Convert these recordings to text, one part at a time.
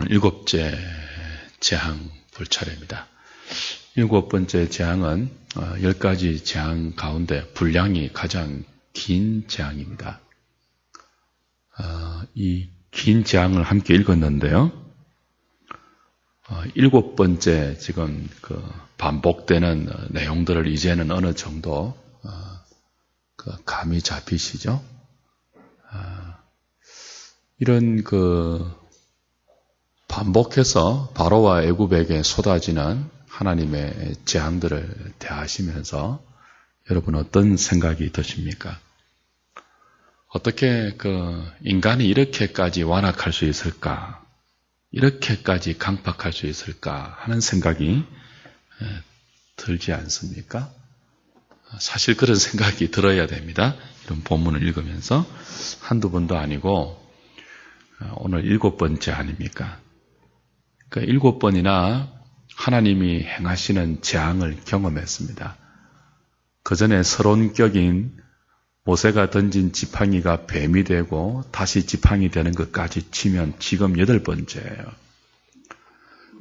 오늘 7째 재앙 볼 차례입니다. 7번째 재앙은 10가지 재앙 가운데 분량이 가장 긴 재앙입니다. 이 긴 재앙을 함께 읽었는데요. 7번째 지금 반복되는 내용들을 이제는 어느 정도 감이 잡히시죠? 이런 반복해서 바로와 애굽에게 쏟아지는 하나님의 재앙들을 대하시면서 여러분 어떤 생각이 드십니까? 어떻게 인간이 이렇게까지 완악할 수 있을까? 이렇게까지 강팍할 수 있을까? 하는 생각이 들지 않습니까? 사실 그런 생각이 들어야 됩니다. 이런 본문을 읽으면서 한두 번도 아니고 오늘 7번째 아닙니까? 7번이나 하나님이 행하시는 재앙을 경험했습니다. 그 전에 서론격인 모세가 던진 지팡이가 뱀이 되고 다시 지팡이 되는 것까지 치면 지금 8번째예요.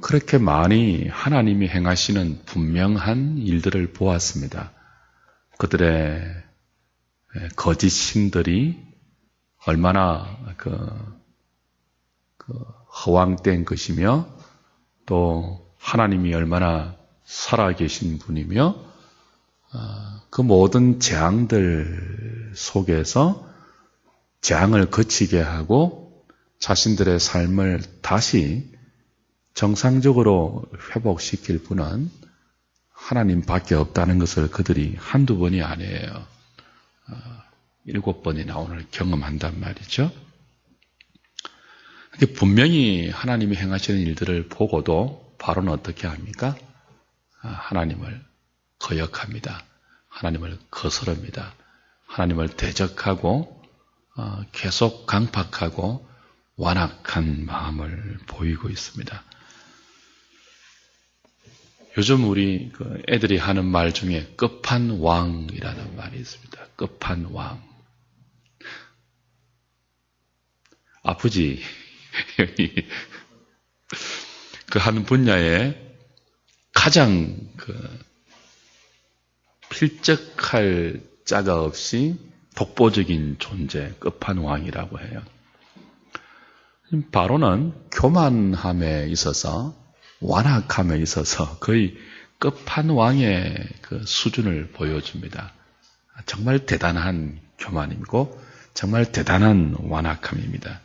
그렇게 많이 하나님이 행하시는 분명한 일들을 보았습니다. 그들의 거짓 신들이 얼마나 허황된 것이며 또 하나님이 얼마나 살아계신 분이며 그 모든 재앙들 속에서 재앙을 거치게 하고 자신들의 삶을 다시 정상적으로 회복시킬 분은 하나님밖에 없다는 것을 그들이 한두 번이 아니에요. 7번이나 오늘 경험한단 말이죠. 분명히 하나님이 행하시는 일들을 보고도 바로는 어떻게 합니까? 하나님을 거역합니다. 하나님을 거스릅니다. 하나님을 대적하고 계속 강팍하고 완악한 마음을 보이고 있습니다. 요즘 우리 애들이 하는 말 중에 끝판왕이라는 말이 있습니다. 끝판왕. 아프지? 하는 분야에 가장 필적할 자가 없이 독보적인 존재, 끝판왕이라고 해요. 바로는 교만함에 있어서, 완악함에 있어서 거의 끝판왕의 수준을 보여줍니다. 정말 대단한 교만이고 정말 대단한 완악함입니다.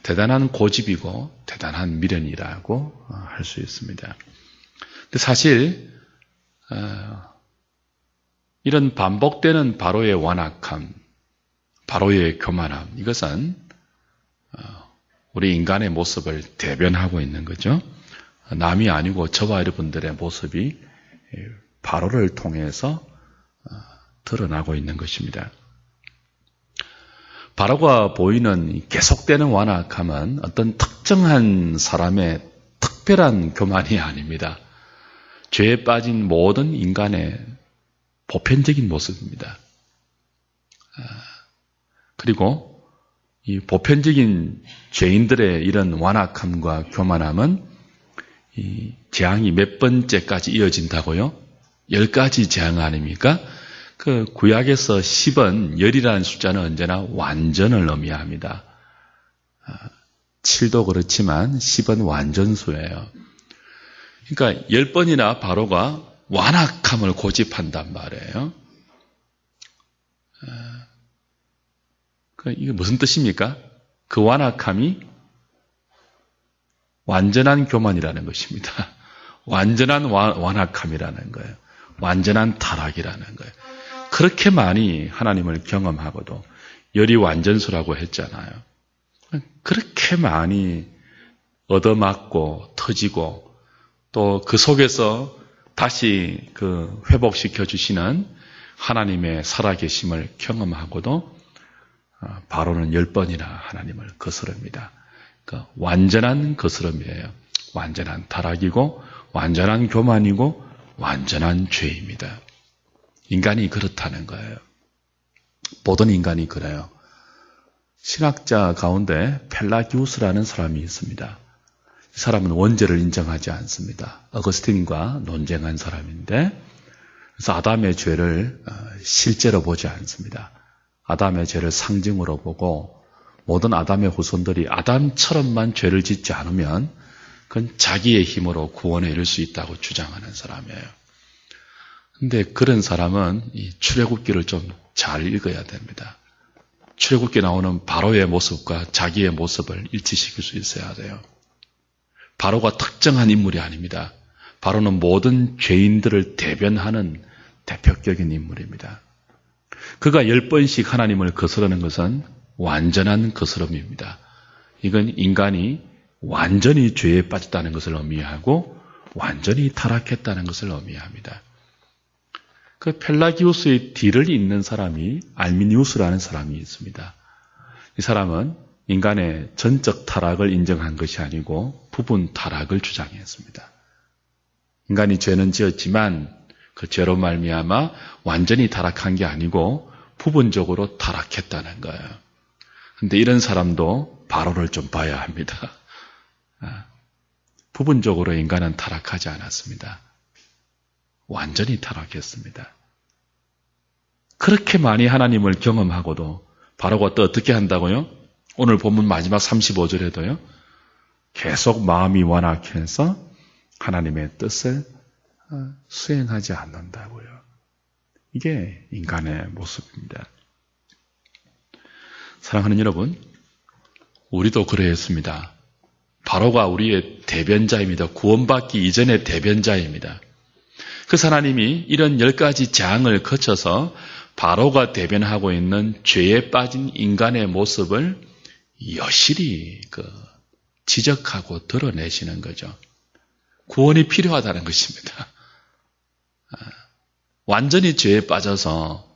대단한 고집이고 대단한 미련이라고 할 수 있습니다. 근데 사실 이런 반복되는 바로의 완악함, 바로의 교만함, 이것은 우리 인간의 모습을 대변하고 있는 거죠. 남이 아니고 저와 여러분들의 모습이 바로를 통해서 드러나고 있는 것입니다. 바로가 보이는 계속되는 완악함은 어떤 특정한 사람의 특별한 교만이 아닙니다. 죄에 빠진 모든 인간의 보편적인 모습입니다. 그리고 이 보편적인 죄인들의 이런 완악함과 교만함은 이 재앙이 몇 번째까지 이어진다고요? 10가지 재앙 아닙니까? 구약에서 10은 10이라는 숫자는 언제나 완전을 의미합니다. 7도 그렇지만 10은 완전수예요. 그러니까 10번이나 바로가 완악함을 고집한단 말이에요. 이게 무슨 뜻입니까? 그 완악함이 완전한 교만이라는 것입니다. 완전한 완악함이라는 거예요. 완전한 타락이라는 거예요. 그렇게 많이 하나님을 경험하고도 열이 완전수라고 했잖아요. 그렇게 많이 얻어맞고 터지고 또 그 속에서 다시 회복시켜 주시는 하나님의 살아계심을 경험하고도 바로는 10번이나 하나님을 거스릅니다. 완전한 거스름이에요. 완전한 타락이고 완전한 교만이고 완전한 죄입니다. 인간이 그렇다는 거예요. 모든 인간이 그래요. 신학자 가운데 펠라기우스라는 사람이 있습니다. 이 사람은 원죄를 인정하지 않습니다. 어거스틴과 논쟁한 사람인데, 그래서 아담의 죄를 실제로 보지 않습니다. 아담의 죄를 상징으로 보고 모든 아담의 후손들이 아담처럼만 죄를 짓지 않으면 그건 자기의 힘으로 구원에 이를 수 있다고 주장하는 사람이에요. 근데 그런 사람은 이 출애굽기를 좀 잘 읽어야 됩니다. 출애굽기에 나오는 바로의 모습과 자기의 모습을 일치시킬 수 있어야 돼요. 바로가 특정한 인물이 아닙니다. 바로는 모든 죄인들을 대변하는 대표적인 인물입니다. 그가 10번씩 하나님을 거스르는 것은 완전한 거스름입니다. 이건 인간이 완전히 죄에 빠졌다는 것을 의미하고 완전히 타락했다는 것을 의미합니다. 그 펠라기우스의 뒤를 잇는 사람이 알미니우스라는 사람이 있습니다. 이 사람은 인간의 전적 타락을 인정한 것이 아니고 부분 타락을 주장했습니다. 인간이 죄는 지었지만 그 죄로 말미암아 완전히 타락한 게 아니고 부분적으로 타락했다는 거예요. 그런데 이런 사람도 바로를 좀 봐야 합니다. 부분적으로 인간은 타락하지 않았습니다. 완전히 타락했습니다. 그렇게 많이 하나님을 경험하고도 바로가 또 어떻게 한다고요? 오늘 본문 마지막 35절에도요. 계속 마음이 완악해서 하나님의 뜻을 수행하지 않는다고요. 이게 인간의 모습입니다. 사랑하는 여러분, 우리도 그러했습니다. 바로가 우리의 대변자입니다. 구원받기 이전의 대변자입니다. 그 하나님이 이런 10가지 재앙을 거쳐서 바로가 대변하고 있는 죄에 빠진 인간의 모습을 여실히 지적하고 드러내시는 거죠. 구원이 필요하다는 것입니다. 완전히 죄에 빠져서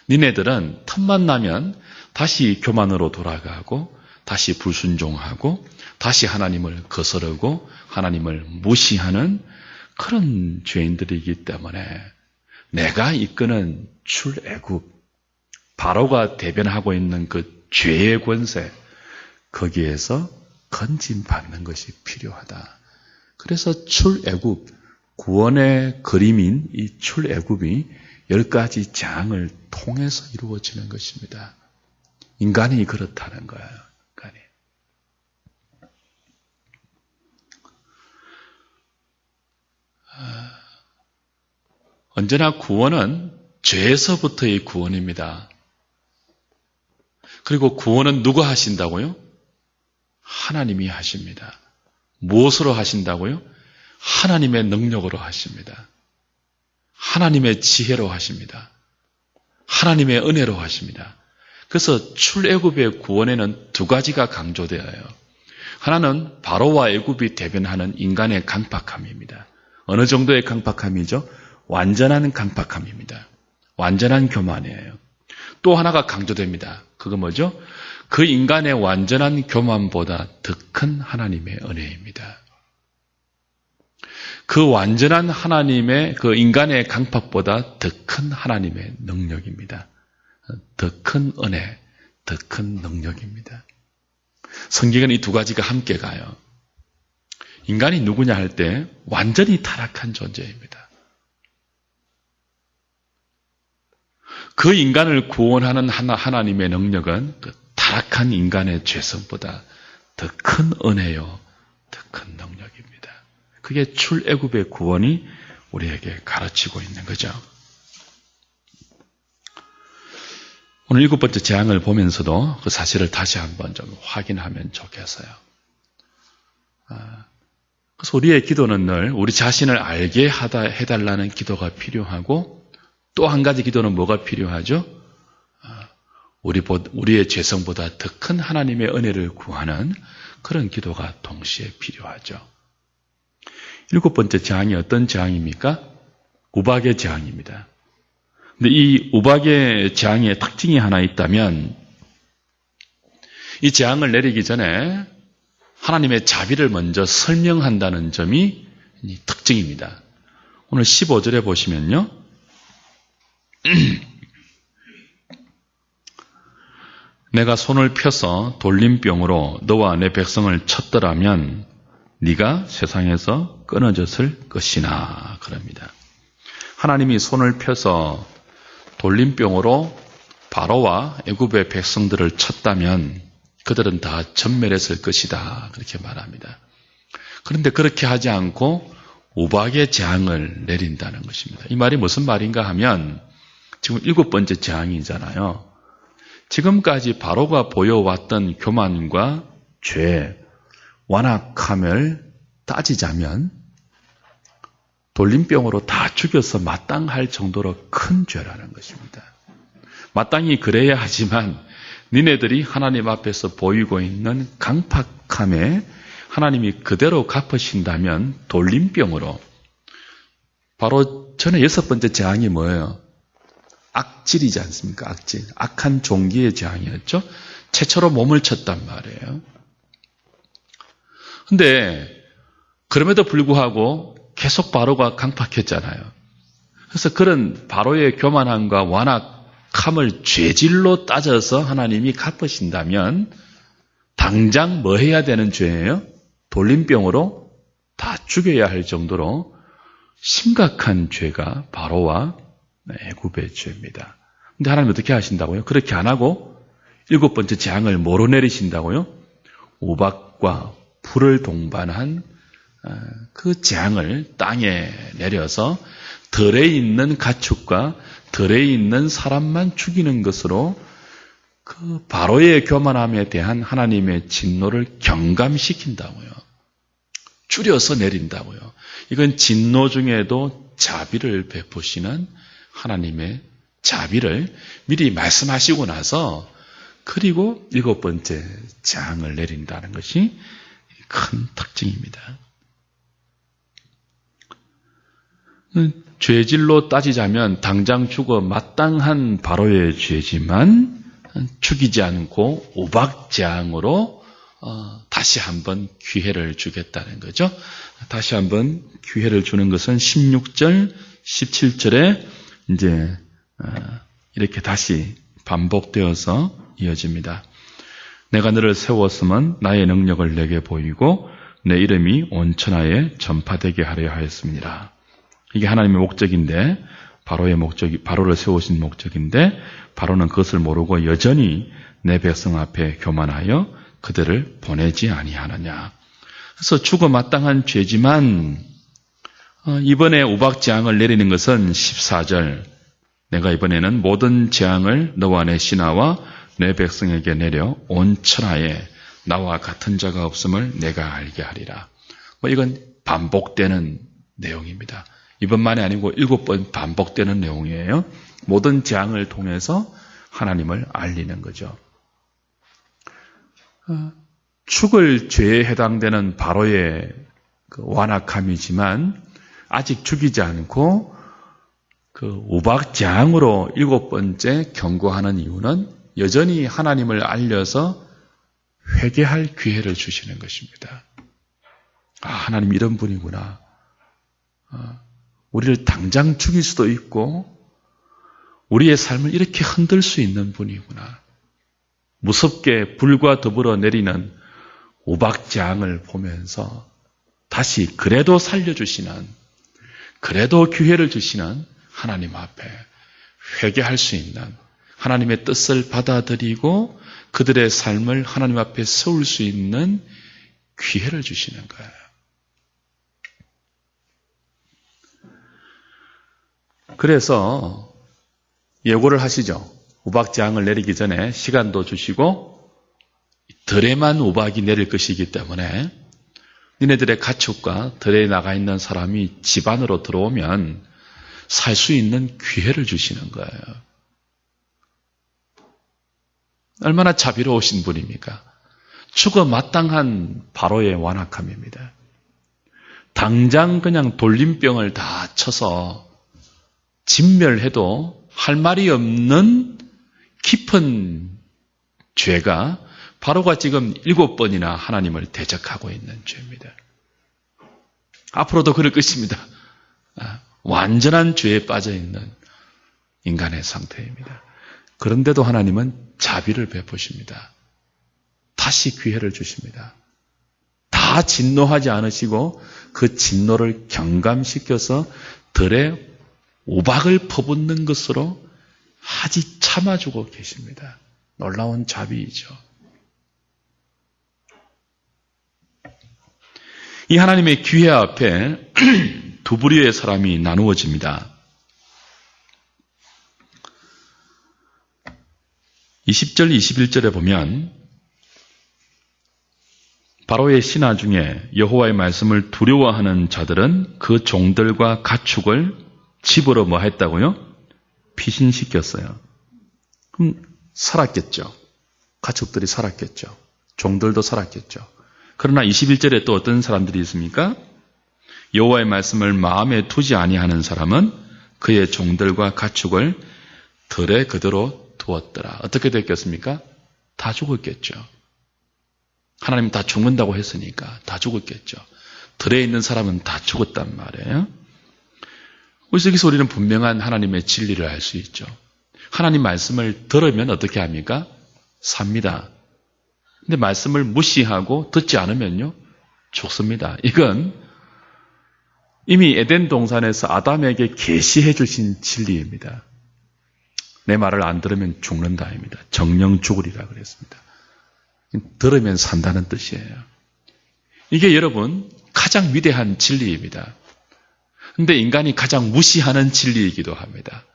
니네들은 틈만 나면 다시 교만으로 돌아가고 다시 불순종하고 다시 하나님을 거스르고 하나님을 무시하는 그런 죄인들이기 때문에 내가 이끄는 출애굽, 바로가 대변하고 있는 그 죄의 권세, 거기에서 건진받는 것이 필요하다. 그래서 출애굽, 구원의 그림인 이 출애굽이 10가지 재앙을 통해서 이루어지는 것입니다. 인간이 그렇다는 거예요. 인간이. 언제나 구원은 죄에서부터의 구원입니다. 그리고 구원은 누가 하신다고요? 하나님이 하십니다. 무엇으로 하신다고요? 하나님의 능력으로 하십니다. 하나님의 지혜로 하십니다. 하나님의 은혜로 하십니다. 그래서 출애굽의 구원에는 2가지가 강조되어요. 하나는 바로와 애굽이 대변하는 인간의 강팍함입니다. 어느 정도의 강팍함이죠? 완전한 강팍함입니다. 완전한 교만이에요. 또 하나가 강조됩니다. 그거 뭐죠? 그 인간의 완전한 교만보다 더 큰 하나님의 은혜입니다. 그 완전한 하나님의 그 인간의 강팍보다 더 큰 하나님의 능력입니다. 더 큰 은혜, 더 큰 능력입니다. 성경은 이 2가지가 함께 가요. 인간이 누구냐 할 때 완전히 타락한 존재입니다. 그 인간을 구원하는 하나님의 능력은 그 타락한 인간의 죄성보다 더 큰 은혜요, 더 큰 능력입니다. 그게 출애굽의 구원이 우리에게 가르치고 있는 거죠. 오늘 7번째 재앙을 보면서도 그 사실을 다시 한번 좀 확인하면 좋겠어요. 그래서 우리의 기도는 늘 우리 자신을 알게 해달라는 기도가 필요하고 또 한 가지 기도는 뭐가 필요하죠? 우리의 죄성보다 더 큰 하나님의 은혜를 구하는 그런 기도가 동시에 필요하죠. 7번째 재앙이 어떤 재앙입니까? 우박의 재앙입니다. 근데 이 우박의 재앙의 특징이 하나 있다면 이 재앙을 내리기 전에 하나님의 자비를 먼저 설명한다는 점이 특징입니다. 오늘 15절에 보시면요. 내가 손을 펴서 돌림병으로 너와 내 백성을 쳤더라면 네가 세상에서 끊어졌을 것이나 그럽니다. 하나님이 손을 펴서 돌림병으로 바로와 애굽의 백성들을 쳤다면 그들은 다 전멸했을 것이다. 그렇게 말합니다. 그런데 그렇게 하지 않고 우박의 재앙을 내린다는 것입니다. 이 말이 무슨 말인가 하면 지금 7번째 재앙이잖아요. 지금까지 바로가 보여왔던 교만과 죄, 완악함을 따지자면 돌림병으로 다 죽여서 마땅할 정도로 큰 죄라는 것입니다. 마땅히 그래야 하지만 니네들이 하나님 앞에서 보이고 있는 강팍함에 하나님이 그대로 갚으신다면 돌림병으로 바로 전에 6번째 재앙이 뭐예요? 악질이지 않습니까? 악질. 악한 종기의 재앙이었죠. 최초로 몸을 쳤단 말이에요. 근데 그럼에도 불구하고 계속 바로가 강팍했잖아요. 그래서 그런 바로의 교만함과 완악함을 죄질로 따져서 하나님이 갚으신다면 당장 뭐 해야 되는 죄예요? 돌림병으로 다 죽여야 할 정도로 심각한 죄가 바로와 애굽의 죄입니다. 근데 하나님 어떻게 하신다고요? 그렇게 안 하고 7번째 재앙을 뭐로 내리신다고요? 우박과 불을 동반한 그 재앙을 땅에 내려서 들에 있는 가축과 들에 있는 사람만 죽이는 것으로 그 바로의 교만함에 대한 하나님의 진노를 경감시킨다고요. 줄여서 내린다고요. 이건 진노 중에도 자비를 베푸시는 하나님의 자비를 미리 말씀하시고 나서 그리고 7번째 재앙을 내린다는 것이 큰 특징입니다. 죄질로 따지자면 당장 죽어 마땅한 바로의 죄지만 죽이지 않고 우박재앙으로 다시 한번 기회를 주겠다는 거죠. 다시 한번 기회를 주는 것은 16절, 17절에 이제 이렇게 다시 반복되어서 이어집니다. 내가 너를 세웠으면 나의 능력을 내게 보이고 내 이름이 온 천하에 전파되게 하려 하였습니다. 이게 하나님의 목적인데 바로를 세우신 목적인데 바로는 그것을 모르고 여전히 내 백성 앞에 교만하여 그들을 보내지 아니하느냐. 그래서 죽어 마땅한 죄지만 이번에 우박재앙을 내리는 것은 14절 내가 이번에는 모든 재앙을 너와 내 신하와 내 백성에게 내려 온 천하에 나와 같은 자가 없음을 내가 알게 하리라. 이건 반복되는 내용입니다. 이번만이 아니고 7번 반복되는 내용이에요. 모든 재앙을 통해서 하나님을 알리는 거죠. 죽을 죄에 해당되는 바로의 그 완악함이지만 아직 죽이지 않고 그 우박재앙으로 7번째 경고하는 이유는 여전히 하나님을 알려서 회개할 기회를 주시는 것입니다. 하나님 이런 분이구나. 우리를 당장 죽일 수도 있고 우리의 삶을 이렇게 흔들 수 있는 분이구나. 무섭게 불과 더불어 내리는 우박재앙을 보면서 다시 그래도 살려주시는, 그래도 기회를 주시는 하나님 앞에 회개할 수 있는, 하나님의 뜻을 받아들이고 그들의 삶을 하나님 앞에 세울 수 있는 기회를 주시는 거예요. 그래서 예고를 하시죠. 우박재앙을 내리기 전에 시간도 주시고 들에만 우박이 내릴 것이기 때문에 니네들의 가축과 들에 나가 있는 사람이 집 안으로 들어오면 살 수 있는 기회를 주시는 거예요. 얼마나 자비로우신 분입니까? 죽어 마땅한 바로의 완악함입니다. 당장 그냥 돌림병을 다 쳐서 진멸해도 할 말이 없는 깊은 죄가 바로가 지금 7번이나 하나님을 대적하고 있는 죄입니다. 앞으로도 그럴 것입니다. 완전한 죄에 빠져있는 인간의 상태입니다. 그런데도 하나님은 자비를 베푸십니다. 다시 기회를 주십니다. 다 다 진노하지 않으시고 그 진노를 경감시켜서 들에 우박을 퍼붓는 것으로 아직 참아주고 계십니다. 놀라운 자비이죠. 이 하나님의 기회 앞에 두 부류의 사람이 나누어집니다. 20절, 21절에 보면 바로의 신하 중에 여호와의 말씀을 두려워하는 자들은 그 종들과 가축을 집으로 뭐 했다고요? 피신시켰어요. 그럼 살았겠죠. 가축들이 살았겠죠. 종들도 살았겠죠. 그러나 21절에 또 어떤 사람들이 있습니까? 여호와의 말씀을 마음에 두지 아니하는 사람은 그의 종들과 가축을 들에 그대로 두었더라. 어떻게 됐겠습니까? 다 죽었겠죠. 하나님 다 죽는다고 했으니까 다 죽었겠죠. 들에 있는 사람은 다 죽었단 말이에요. 그래서 여기서 우리는 분명한 하나님의 진리를 알 수 있죠. 하나님 말씀을 들으면 어떻게 합니까? 삽니다. 근데 말씀을 무시하고 듣지 않으면요, 죽습니다. 이건 이미 에덴 동산에서 아담에게 계시해 주신 진리입니다. 내 말을 안 들으면 죽는다입니다. 정령 죽으리라 그랬습니다. 들으면 산다는 뜻이에요. 이게 여러분 가장 위대한 진리입니다. 그런데 인간이 가장 무시하는 진리이기도 합니다.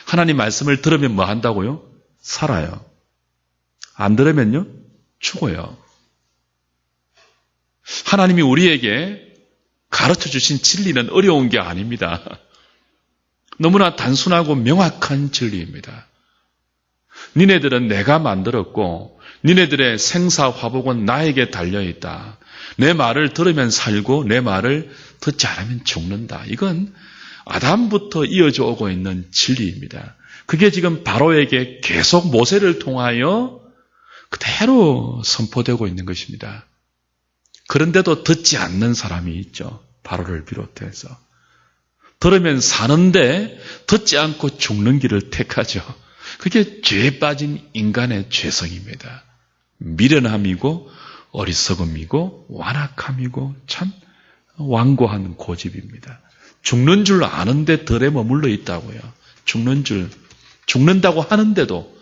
하나님 말씀을 들으면 뭐 한다고요? 살아요. 안 들으면요? 죽어요. 하나님이 우리에게 가르쳐 주신 진리는 어려운 게 아닙니다. 너무나 단순하고 명확한 진리입니다. 니네들은 내가 만들었고 니네들의 생사화복은 나에게 달려있다. 내 말을 들으면 살고 내 말을 듣지 않으면 죽는다. 이건 아담부터 이어져 오고 있는 진리입니다. 그게 지금 바로에게 계속 모세를 통하여 그대로 선포되고 있는 것입니다. 그런데도 듣지 않는 사람이 있죠. 바로를 비롯해서. 들으면 사는데 듣지 않고 죽는 길을 택하죠. 그게 죄에 빠진 인간의 죄성입니다. 미련함이고 어리석음이고 완악함이고 참 완고한 고집입니다. 죽는 줄 아는데 들에 머물러 있다고요. 죽는다고 하는데도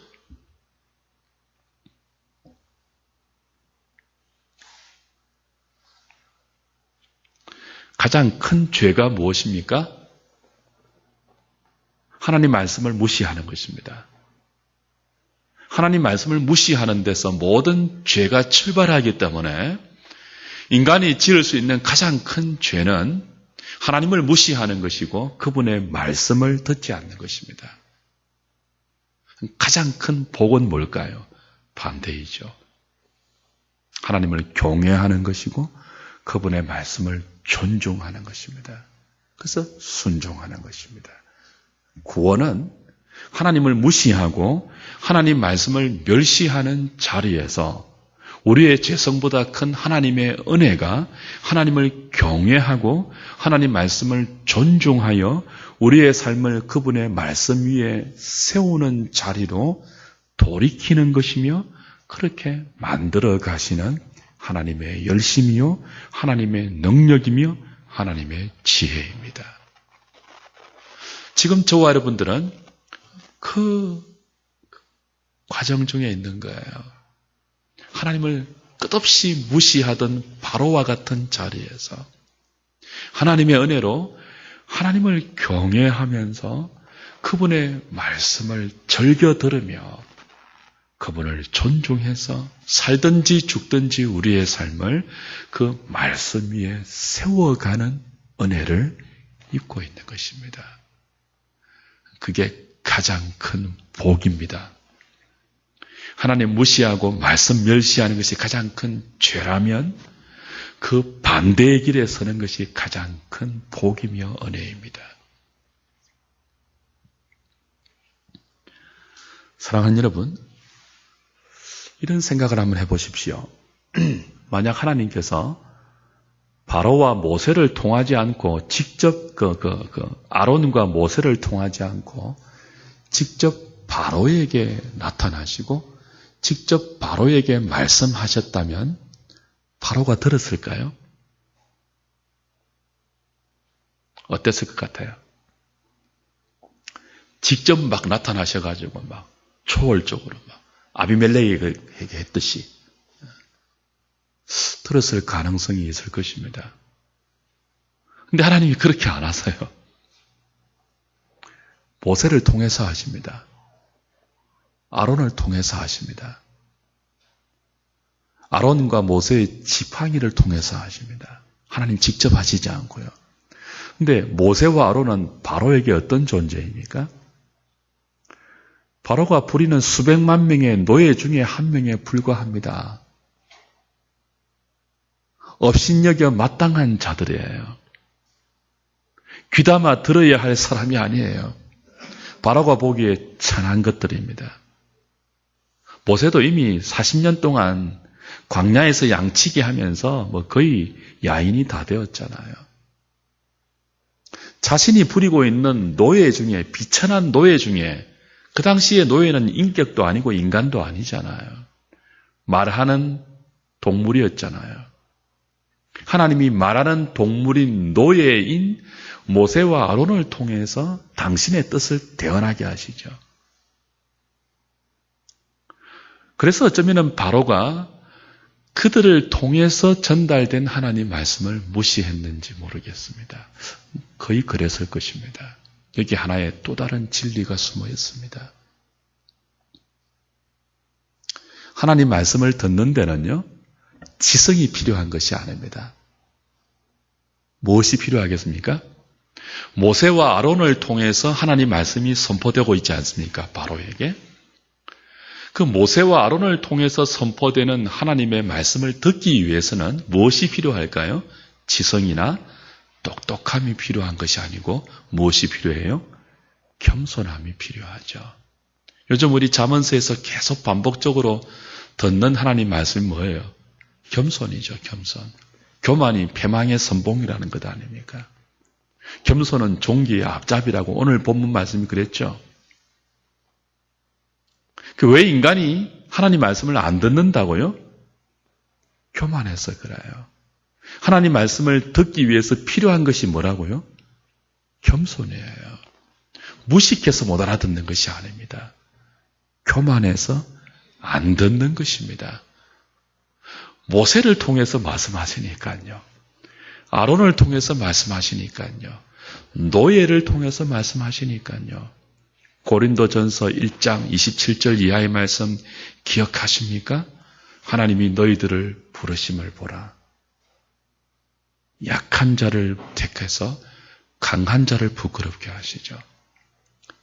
가장 큰 죄가 무엇입니까? 하나님 말씀을 무시하는 것입니다. 하나님 말씀을 무시하는 데서 모든 죄가 출발하기 때문에 인간이 지을 수 있는 가장 큰 죄는 하나님을 무시하는 것이고 그분의 말씀을 듣지 않는 것입니다. 가장 큰 복은 뭘까요? 반대이죠. 하나님을 경외하는 것이고 그분의 말씀을 존중하는 것입니다. 그래서 순종하는 것입니다. 구원은 하나님을 무시하고 하나님 말씀을 멸시하는 자리에서 우리의 죄성보다 큰 하나님의 은혜가 하나님을 경외하고 하나님 말씀을 존중하여 우리의 삶을 그분의 말씀 위에 세우는 자리로 돌이키는 것이며 그렇게 만들어 가시는 하나님의 열심이요 하나님의 능력이며 하나님의 지혜입니다. 지금 저와 여러분들은 그 과정 중에 있는 거예요. 하나님을 끝없이 무시하던 바로와 같은 자리에서 하나님의 은혜로 하나님을 경외하면서 그분의 말씀을 즐겨 들으며 그분을 존중해서 살든지 죽든지 우리의 삶을 그 말씀 위에 세워가는 은혜를 입고 있는 것입니다. 그게 가장 큰 복입니다. 하나님 무시하고 말씀 멸시하는 것이 가장 큰 죄라면 그 반대의 길에 서는 것이 가장 큰 복이며 은혜입니다. 사랑하는 여러분, 이런 생각을 한번 해보십시오. 만약 하나님께서 바로와 모세를 통하지 않고 직접 아론과 모세를 통하지 않고 직접 바로에게 나타나시고 직접 바로에게 말씀하셨다면 바로가 들었을까요? 어땠을 것 같아요? 직접 막 나타나셔가지고 막 초월적으로 막 아비멜렉에게 했듯이 들었을 가능성이 있을 것입니다. 근데 하나님이 그렇게 안 하세요. 모세를 통해서 하십니다. 아론을 통해서 하십니다. 아론과 모세의 지팡이를 통해서 하십니다. 하나님 직접 하시지 않고요. 근데 모세와 아론은 바로에게 어떤 존재입니까? 바로가 부리는 수백만 명의 노예 중에 한 명에 불과합니다. 업신여겨 마땅한 자들이에요. 귀담아 들어야 할 사람이 아니에요. 바로가 보기에 천한 것들입니다. 모세도 이미 40년 동안 광야에서 양치기 하면서 거의 야인이 다 되었잖아요. 자신이 부리고 있는 노예 중에, 비천한 노예 중에, 그 당시에 노예는 인격도 아니고 인간도 아니잖아요. 말하는 동물이었잖아요. 하나님이 말하는 동물인 노예인 모세와 아론을 통해서 당신의 뜻을 대언하게 하시죠. 그래서 어쩌면 바로가 그들을 통해서 전달된 하나님 말씀을 무시했는지 모르겠습니다. 거의 그랬을 것입니다. 여기 하나의 또 다른 진리가 숨어 있습니다. 하나님 말씀을 듣는 데는요, 지성이 필요한 것이 아닙니다. 무엇이 필요하겠습니까? 모세와 아론을 통해서 하나님 말씀이 선포되고 있지 않습니까? 바로에게. 그 모세와 아론을 통해서 선포되는 하나님의 말씀을 듣기 위해서는 무엇이 필요할까요? 지성이나 똑똑함이 필요한 것이 아니고 무엇이 필요해요? 겸손함이 필요하죠. 요즘 우리 잠언서에서 계속 반복적으로 듣는 하나님 말씀이 뭐예요? 겸손이죠, 겸손. 교만이 패망의 선봉이라는 것 아닙니까? 겸손은 종기의 앞잡이라고 오늘 본문 말씀이 그랬죠. 왜 인간이 하나님 말씀을 안 듣는다고요? 교만해서 그래요. 하나님 말씀을 듣기 위해서 필요한 것이 뭐라고요? 겸손이에요. 무식해서 못 알아듣는 것이 아닙니다. 교만해서 안 듣는 것입니다. 모세를 통해서 말씀하시니까요. 아론을 통해서 말씀하시니까요. 노예를 통해서 말씀하시니까요. 고린도전서 1장 27절 이하의 말씀 기억하십니까? 하나님이 너희들을 부르심을 보라. 약한 자를 택해서 강한 자를 부끄럽게 하시죠.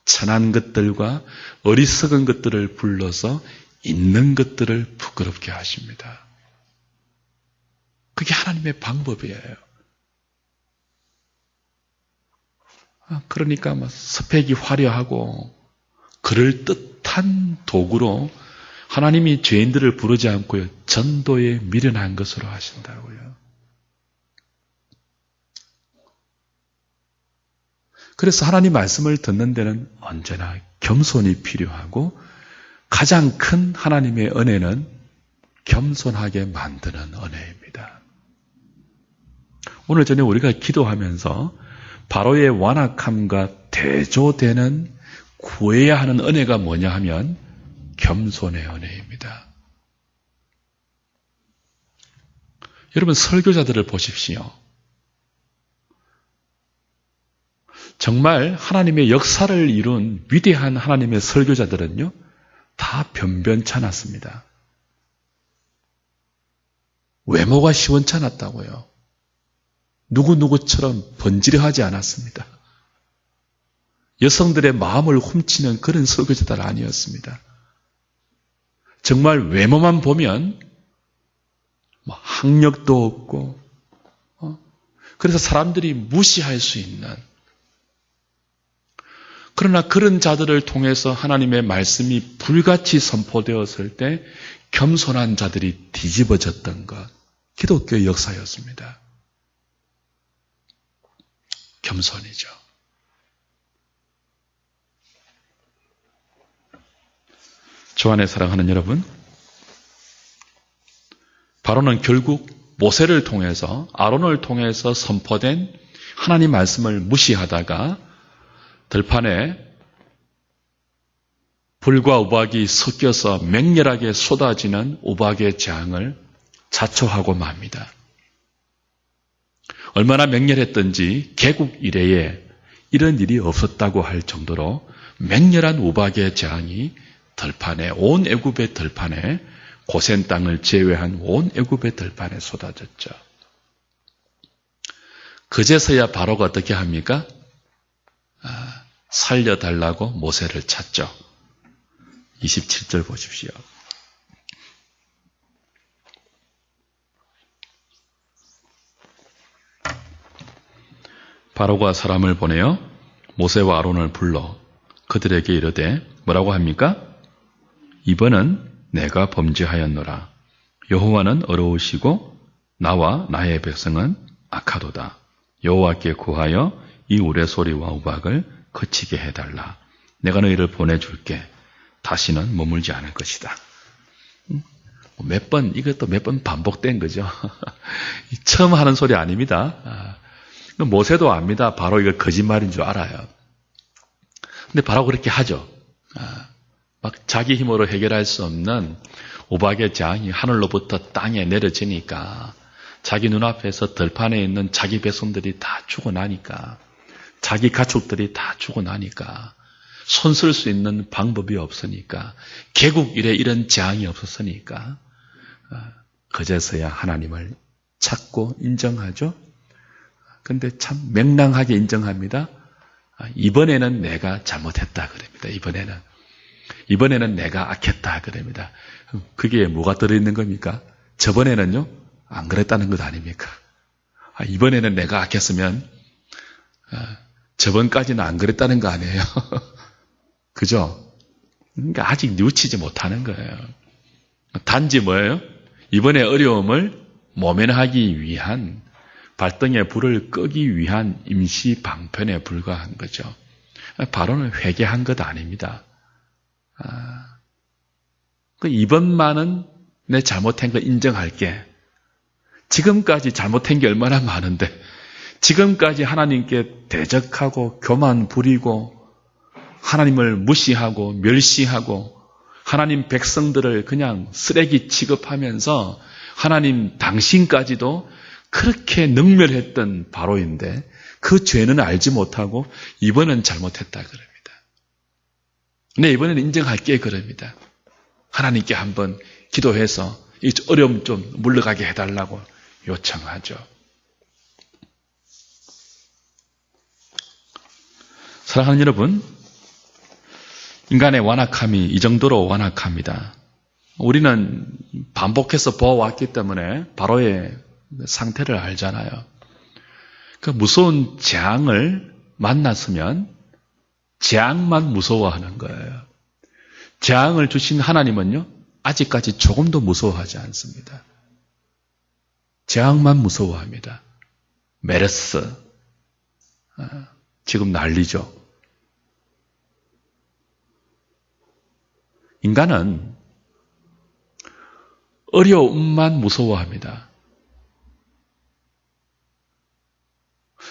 천한 것들과 어리석은 것들을 불러서 있는 것들을 부끄럽게 하십니다. 그게 하나님의 방법이에요. 그러니까 스펙이 화려하고 그럴듯한 도구로 하나님이 죄인들을 부르지 않고요, 전도에 미련한 것으로 하신다고요. 그래서 하나님 말씀을 듣는 데는 언제나 겸손이 필요하고 가장 큰 하나님의 은혜는 겸손하게 만드는 은혜입니다. 오늘 저녁 우리가 기도하면서 바로의 완악함과 대조되는 구해야 하는 은혜가 뭐냐 하면 겸손의 은혜입니다. 여러분 설교자들을 보십시오. 정말 하나님의 역사를 이룬 위대한 하나님의 설교자들은요, 다 변변찮았습니다. 외모가 시원찮았다고요. 누구누구처럼 번지르하지 않았습니다. 여성들의 마음을 훔치는 그런 설교자들 아니었습니다. 정말 외모만 보면 학력도 없고 그래서 사람들이 무시할 수 있는, 그러나 그런 자들을 통해서 하나님의 말씀이 불같이 선포되었을 때 겸손한 자들이 뒤집어졌던 것, 기독교의 역사였습니다. 겸손이죠. 주 안에 사랑하는 여러분, 바로는 결국 모세를 통해서, 아론을 통해서 선포된 하나님 말씀을 무시하다가 들판에 불과 우박이 섞여서 맹렬하게 쏟아지는 우박의 재앙을 자초하고 맙니다. 얼마나 맹렬했던지 개국 이래에 이런 일이 없었다고 할 정도로 맹렬한 우박의 재앙이 들판에, 온 애굽의 들판에, 고센 땅을 제외한 온 애굽의 들판에 쏟아졌죠. 그제서야 바로가 어떻게 합니까? 살려달라고 모세를 찾죠. 27절 보십시오. 바로가 사람을 보내어 모세와 아론을 불러 그들에게 이르되 뭐라고 합니까? 이번은 내가 범죄하였노라. 여호와는 어려우시고 나와 나의 백성은 악하도다. 여호와께 구하여 이 우레소리와 우박을 그치게 해달라. 내가 너희를 보내줄게. 다시는 머물지 않을 것이다. 이것도 몇 번 반복된 거죠. 처음 하는 소리 아닙니다. 모세도 압니다. 바로 이거 거짓말인 줄 알아요. 근데 바로 그렇게 하죠. 막 자기 힘으로 해결할 수 없는 우박의 재앙이 하늘로부터 땅에 내려지니까 자기 눈앞에서 들판에 있는 자기 백성들이 다 죽어나니까, 자기 가축들이 다 죽어나니까, 손 쓸 수 있는 방법이 없으니까, 개국 이래 이런 재앙이 없었으니까 그제서야 하나님을 찾고 인정하죠. 근데 참 맹랑하게 인정합니다. 이번에는 내가 잘못했다 그럽니다. 이번에는 내가 악했다 그럽니다. 그게 뭐가 들어있는 겁니까? 저번에는요 안 그랬다는 것 아닙니까? 이번에는 내가 악했으면 저번까지는 안 그랬다는 거 아니에요? 그죠? 그러니까 아직 뉘우치지 못하는 거예요. 단지 뭐예요? 이번에 어려움을 모면하기 위한, 발등에 불을 끄기 위한 임시 방편에 불과한 거죠. 바로는 회개한 것 아닙니다. 이번만은 내 잘못한 거 인정할게. 지금까지 잘못한 게 얼마나 많은데, 지금까지 하나님께 대적하고 교만 부리고 하나님을 무시하고 멸시하고 하나님 백성들을 그냥 쓰레기 취급하면서 하나님 당신까지도 그렇게 능멸했던 바로인데 그 죄는 알지 못하고 이번엔 잘못했다 그럽니다. 네, 이번에는 인정할게 그럽니다. 하나님께 한번 기도해서 이 어려움 좀 물러가게 해달라고 요청하죠. 사랑하는 여러분, 인간의 완악함이 이 정도로 완악합니다. 우리는 반복해서 보아왔기 때문에 바로의 상태를 알잖아요. 그 무서운 재앙을 만났으면 재앙만 무서워하는 거예요. 재앙을 주신 하나님은요, 아직까지 조금도 무서워하지 않습니다. 재앙만 무서워합니다. 메르스, 지금 난리죠. 인간은 어려움만 무서워합니다.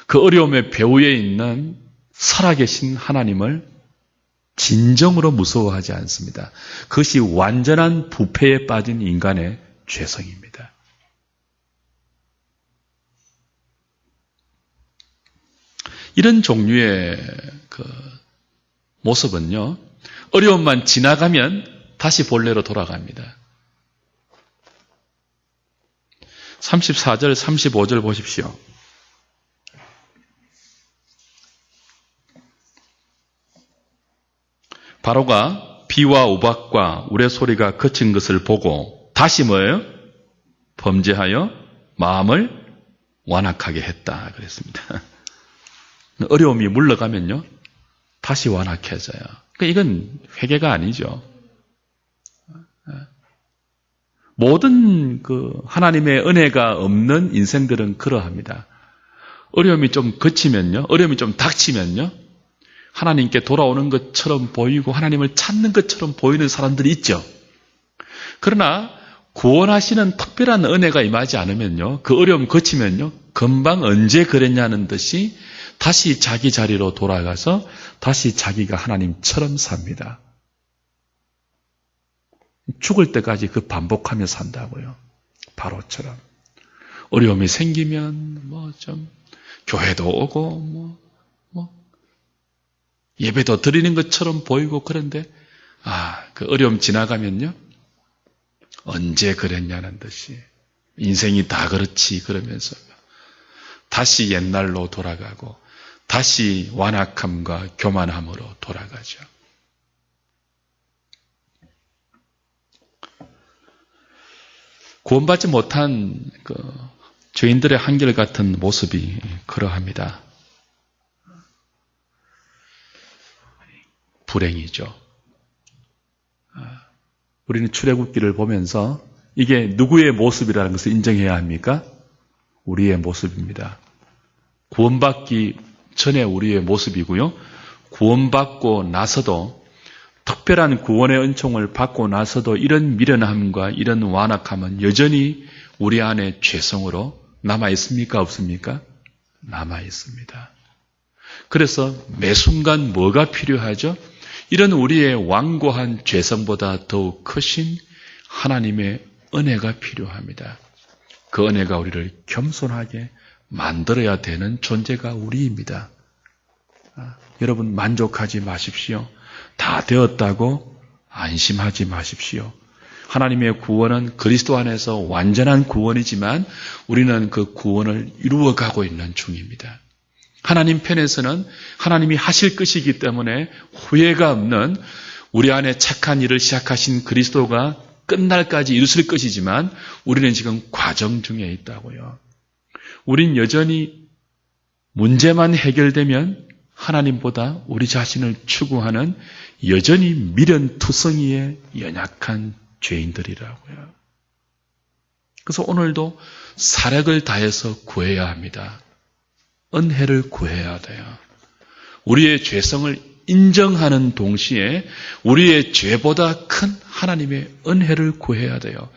그 어려움의 배후에 있는 살아계신 하나님을 진정으로 무서워하지 않습니다. 그것이 완전한 부패에 빠진 인간의 죄성입니다. 이런 종류의 그 모습은요, 어려움만 지나가면 다시 본래로 돌아갑니다. 34절, 35절 보십시오. 바로가 비와 우박과 우레소리가 그친 것을 보고 다시 뭐예요? 범죄하여 마음을 완악하게 했다 그랬습니다. 어려움이 물러가면요, 다시 완악해져요. 그러니까 이건 회개가 아니죠. 모든 그 하나님의 은혜가 없는 인생들은 그러합니다. 어려움이 좀 그치면요, 어려움이 좀 닥치면요, 하나님께 돌아오는 것처럼 보이고 하나님을 찾는 것처럼 보이는 사람들이 있죠. 그러나 구원하시는 특별한 은혜가 임하지 않으면요, 그 어려움 거치면요, 금방 언제 그랬냐는 듯이 다시 자기 자리로 돌아가서 다시 자기가 하나님처럼 삽니다. 죽을 때까지 그 반복하며 산다고요. 바로처럼. 어려움이 생기면 좀 교회도 오고 예배도 드리는 것처럼 보이고, 그런데 그 어려움 지나가면요, 언제 그랬냐는 듯이 인생이 다 그렇지 그러면서 다시 옛날로 돌아가고 다시 완악함과 교만함으로 돌아가죠. 구원받지 못한 죄인들의 한결같은 모습이 그러합니다. 불행이죠. 우리는 출애굽기를 보면서 이게 누구의 모습이라는 것을 인정해야 합니까? 우리의 모습입니다. 구원받기 전에 우리의 모습이고요. 구원받고 나서도, 특별한 구원의 은총을 받고 나서도 이런 미련함과 이런 완악함은 여전히 우리 안에 죄성으로 남아있습니까? 없습니까? 남아있습니다. 그래서 매 순간 뭐가 필요하죠? 이런 우리의 완고한 죄성보다 더욱 크신 하나님의 은혜가 필요합니다. 그 은혜가 우리를 겸손하게 만들어야 되는 존재가 우리입니다. 여러분, 만족하지 마십시오. 다 되었다고 안심하지 마십시오. 하나님의 구원은 그리스도 안에서 완전한 구원이지만 우리는 그 구원을 이루어가고 있는 중입니다. 하나님 편에서는 하나님이 하실 것이기 때문에 후회가 없는 우리 안에 착한 일을 시작하신 그리스도가 끝날까지 이루실 것이지만 우리는 지금 과정 중에 있다고요. 우린 여전히 문제만 해결되면 하나님보다 우리 자신을 추구하는 여전히 미련투성이의 연약한 죄인들이라고요. 그래서 오늘도 사력을 다해서 구해야 합니다. 은혜를 구해야 돼요. 우리의 죄성을 인정하는 동시에 우리의 죄보다 큰 하나님의 은혜를 구해야 돼요.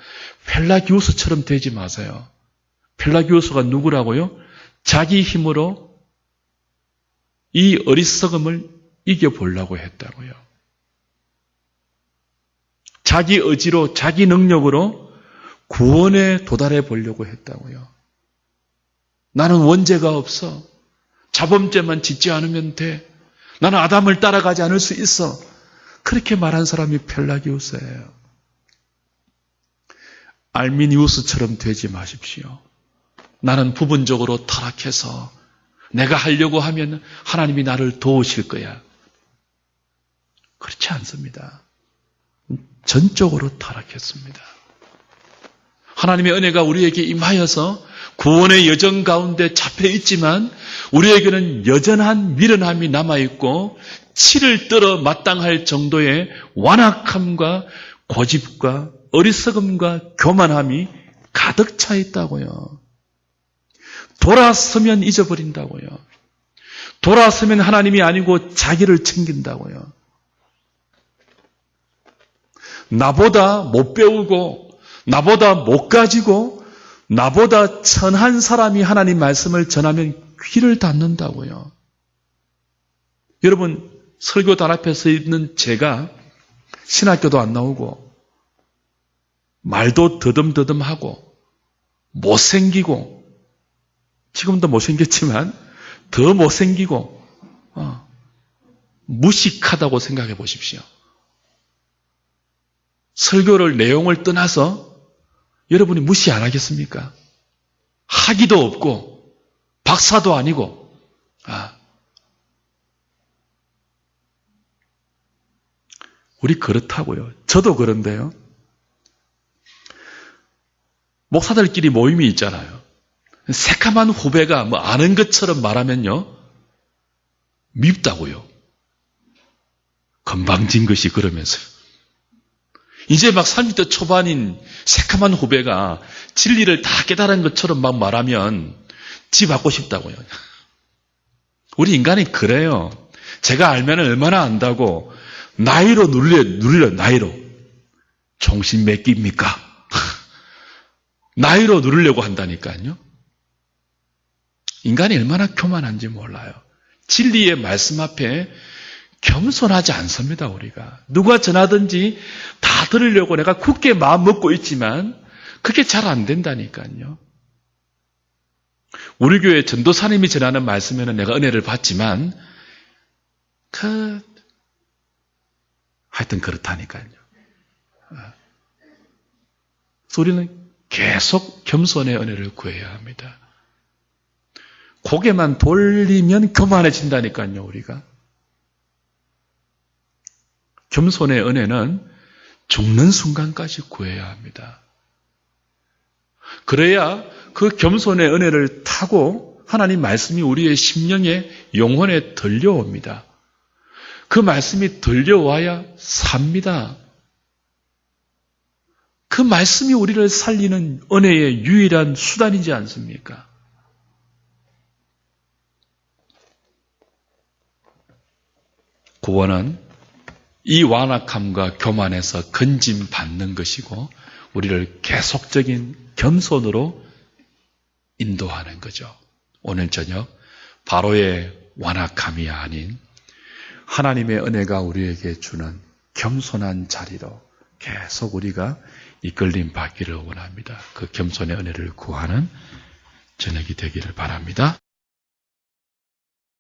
펠라기우스처럼 되지 마세요. 펠라기우스가 누구라고요? 자기 힘으로 이 어리석음을 이겨보려고 했다고요. 자기 의지로, 자기 능력으로 구원에 도달해 보려고 했다고요. 나는 원죄가 없어. 자범죄만 짓지 않으면 돼. 나는 아담을 따라가지 않을 수 있어. 그렇게 말한 사람이 펠라기우스예요. 알미니우스처럼 되지 마십시오. 나는 부분적으로 타락해서 내가 하려고 하면 하나님이 나를 도우실 거야. 그렇지 않습니다. 전적으로 타락했습니다. 하나님의 은혜가 우리에게 임하여서 구원의 여정 가운데 잡혀 있지만 우리에게는 여전한 미련함이 남아있고 치를 떨어 마땅할 정도의 완악함과 고집과 어리석음과 교만함이 가득 차 있다고요. 돌아서면 잊어버린다고요. 돌아서면 하나님이 아니고 자기를 챙긴다고요. 나보다 못 배우고 나보다 못 가지고 나보다 천한 사람이 하나님 말씀을 전하면 귀를 닫는다고요. 여러분, 설교단 앞에 서 있는 제가 신학교도 안 나오고 말도 더듬더듬하고 못생기고 지금도 못생겼지만 더 못생기고 무식하다고 생각해 보십시오. 설교를 내용을 떠나서 여러분이 무시 안 하겠습니까? 학위도 없고 박사도 아니고 우리 그렇다고요. 저도 그런데요. 목사들끼리 모임이 있잖아요. 새카만 후배가 아는 것처럼 말하면요. 밉다고요. 건방진 것이 그러면서요. 이제 막 30대 초반인 새카만 후배가 진리를 다 깨달은 것처럼 막 말하면 지 받고 싶다고요. 우리 인간이 그래요. 제가 알면 얼마나 안다고 나이로 누리려 나이로. 정신 몇 끼입니까? 나이로 누리려고 한다니까요. 인간이 얼마나 교만한지 몰라요. 진리의 말씀 앞에 겸손하지 않습니다, 우리가. 누가 전하든지 다 들으려고 내가 굳게 마음 먹고 있지만 그게 잘 안 된다니까요. 우리 교회 전도사님이 전하는 말씀에는 내가 은혜를 받지만 하여튼 그렇다니까요. 그래서 우리는 계속 겸손의 은혜를 구해야 합니다. 고개만 돌리면 교만해진다니까요, 우리가. 겸손의 은혜는 죽는 순간까지 구해야 합니다. 그래야 그 겸손의 은혜를 타고 하나님 말씀이 우리의 심령에 영혼에 들려옵니다. 그 말씀이 들려와야 삽니다. 그 말씀이 우리를 살리는 은혜의 유일한 수단이지 않습니까? 구원은 이 완악함과 교만에서 건짐받는 것이고 우리를 계속적인 겸손으로 인도하는 거죠. 오늘 저녁 바로의 완악함이 아닌 하나님의 은혜가 우리에게 주는 겸손한 자리로 계속 우리가 이끌림 받기를 원합니다. 그 겸손의 은혜를 구하는 저녁이 되기를 바랍니다.